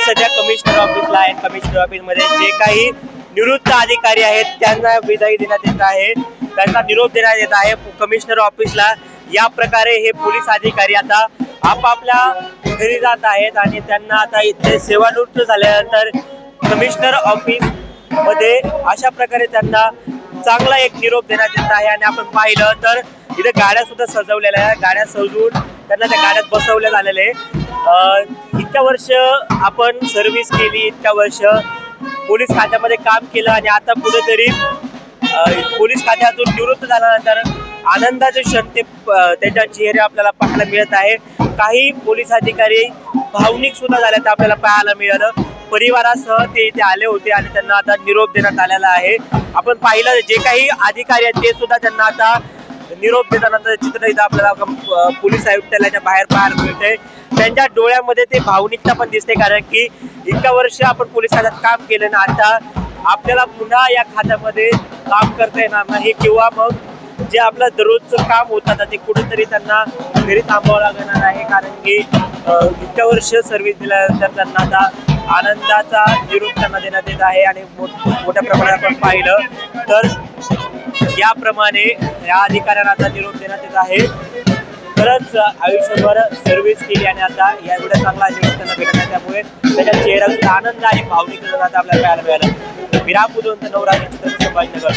सध्या कमिशनर ऑफिसला आहे. कमिशनर ऑफिस मध्ये जे काही निवृत्त अधिकारी आहेत त्यांना विदाई देण्यात येत आहे, त्यांना निरोप देण्यात येत आहे कमिशनर ऑफिसला. या प्रकारे हे पोलीस अधिकारी आता आपापल्या घरी जात आहेत आणि त्यांना आता इथे सेवानिवृत्त झाल्यानंतर कमिशनर ऑफिस मध्ये अशा प्रकारे त्यांना चांगला एक निरोप देण्यात येत आहे. आणि आपण पाहिलं तर इथे गाड्या सुद्धा सजवलेल्या आहेत, गाड्या सजवून त्यांना त्या गाड्यात बसवले झालेले. इतक्या वर्ष आपण सर्व्हिस केली, इतक्या वर्ष पोलीस खात्यामध्ये काम केलं आणि आता कुठेतरी पोलीस खात्यातून निवृत्त झाल्यानंतर आनंदाचे क्षण ते त्यांच्या चेहरे आपल्याला पाहायला मिळत आहे. काही पोलीस अधिकारी भावनिक सुद्धा झाल्याचं आपल्याला पाहायला मिळालं. परिवारासह ते इथे आले होते आणि त्यांना आता निरोप देण्यात आलेला आहे. आपण पाहिलं जे काही अधिकारी आहेत ते सुद्धा त्यांना आता निरोप देताना चित्र इथं आपल्याला पोलीस आयुक्तालयाच्या बाहेर पाहायला मिळते. त्यांच्या डोळ्यामध्ये ते भावनिकता पण दिसते, कारण की इतक्या वर्ष आपण पोलीस खात्यात काम केलं ना, आता आपल्याला पुन्हा या खात्यामध्ये काम करता येणार नाही किंवा मग जे आपलं दररोजचं काम होतं ते कुठेतरी त्यांना घरी थांबावं लागणार आहे. कारण की इतक्या वर्ष सर्व्हिस दिल्यानंतर त्यांना आता आनंदाचा निरोप त्यांना देण्यात येत आहे. आणि मोठ्या प्रमाणात आपण पाहिलं तर याप्रमाणे या अधिकाऱ्यांना आता निरोप देण्यात येत आहे. खरंच आयुष्यभर सर्व्हिस केली आणि आता या एवढ्या चांगला निरोप त्यांना भेटत आहे, त्यामुळे त्याच्या चेहऱ्यावर आनंद आणि भावनिक आपल्याला पाहायला मिळालं. विरापूर नवरात्री चित्रपट संभाजीनगर.